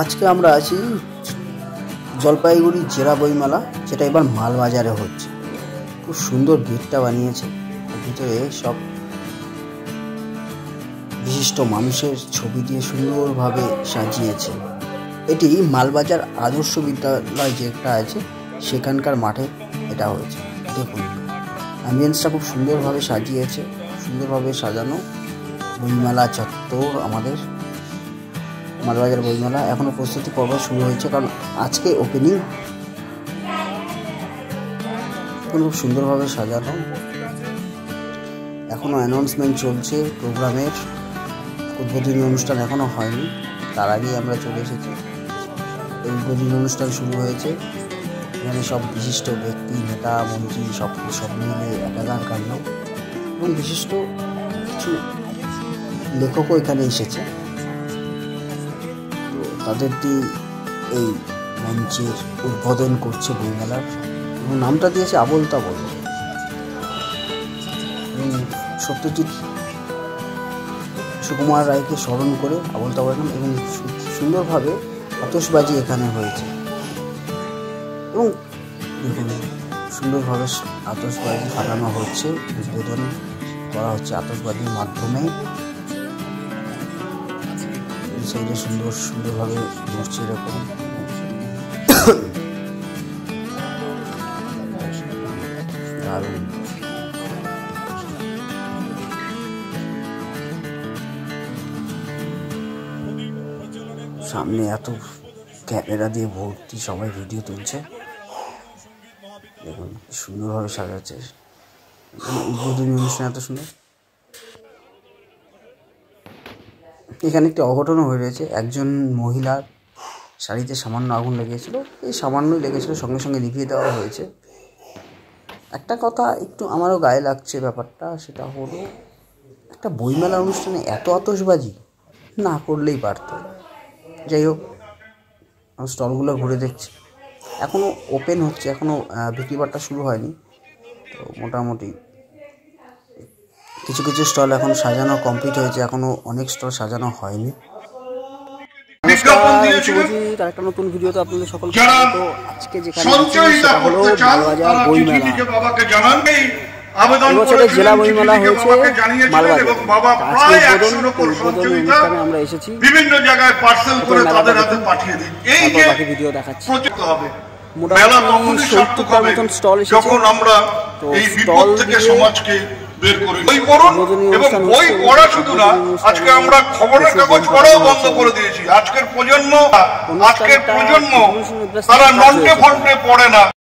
আজকে আমরা আছি জলপাইগুড়ি জেলা বইমেলা, যেটা এবার মালবাজারে হচ্ছে। খুব সুন্দর গেটটা বানিয়েছে, ভিতরে সব বিশিষ্ট মানুষের ছবি দিয়ে সুন্দরভাবে সাজিয়েছে। এটি মালবাজার আদর্শ বিদ্যালয় যেটা আছে সেখানকার মাঠে এটা হয়েছে। দেখুন অ্যাম্বিয়েন্সটা খুব সুন্দরভাবে সাজিয়েছে, সুন্দরভাবে সাজানো বইমেলা চত্বর। আমাদের মালবাজার বইমেলা এখনো প্রস্তুতি পর্ব শুরু হয়েছে, কারণ আজকে ওপেনিং। খুব সুন্দরভাবে সাজানো, এখনো অ্যানাউন্সমেন্ট চলছে প্রোগ্রামের। উদ্বোধনী অনুষ্ঠান এখনো হয়নি, তার আগেই আমরা চলে এসেছি। এই উদ্বোধনী অনুষ্ঠান শুরু হয়েছে, এখানে সব বিশিষ্ট ব্যক্তি, নেতা, মন্ত্রী সব মিলে একাকার কাণ্ড, এবং বিশিষ্ট কিছু লেখকও এখানে এসেছে। তো তাদেরটি এই মঞ্চের উদ্বোধন করছে বইমেলার, এবং নামটা দিয়েছে আবল তাবল। সত্যজিৎ সুকুমার রায়কে স্মরণ করে আবল তাবল নাম, এবং সুন্দরভাবে আতশবাজি এখানে হয়েছে। এবং দেখুন সুন্দরভাবে আতশবাজি ফাটানো হচ্ছে, উদ্বোধন করা হচ্ছে আতশবাজির মাধ্যমে। সাইডে সুন্দরভাবে ঘুরছে এরকম। দারুণ। সামনে এত ক্যামেরা দিয়ে ভর্তি, সবাই ভিডিও তুলছে। দেখুন সুন্দরভাবে সাজাচ্ছে, উদ্বোধনী অনুষ্ঠান এত সুন্দর। এখানে একটি অঘটনও হয়ে রয়েছে। একজন মহিলার শাড়িতে সামান্য আগুন লেগেছিল, এই সামান্যই লেগেছিল, সঙ্গে সঙ্গে নিভিয়ে দেওয়া হয়েছে। একটা কথা একটু আমারও গায়ে লাগছে ব্যাপারটা, সেটা হলো একটা বইমেলা অনুষ্ঠানে এত আতশবাজি না করলেই পারত। যাই হোক, স্টলগুলো ঘুরে দেখছি, এখনও ওপেন হচ্ছে, এখনও বিক্রিবাট্টা শুরু হয়নি। তো মোটামুটি কিছু কিছু স্টল এখন সাজানো কমপ্লিট হয়েছে, এখনও অনেক স্টল সাজানো হয়নি। তার একটা নতুন ভিডিওতে আপনাদের সকলকে স্বাগত। আজকে যেখানে সেটা হলো মালবাজার বইমেলা। এবছরের জেলা বইমেলা হয়েছে মালবাজার। উদ্বোধনী অনুষ্ঠানে আমরা এসেছি, বিভিন্ন জায়গায় পার্সেল করে তাদের হাতে পাঠিয়ে দিই। এই যে বাকি ভিডিও দেখাচ্ছি। মোটামুটি 70টার মতন স্টল এসেছে। যখন আমরা এই বিপদ থেকে সমাজকে বের করে বই পড়ুন, এবং বই পড়া শুধু না, আজকে আমরা খবরের কাগজ পড়াও বন্ধ করে দিয়েছি। আজকের প্রজন্ম তারা নন্টে ফন্টে পড়ে না।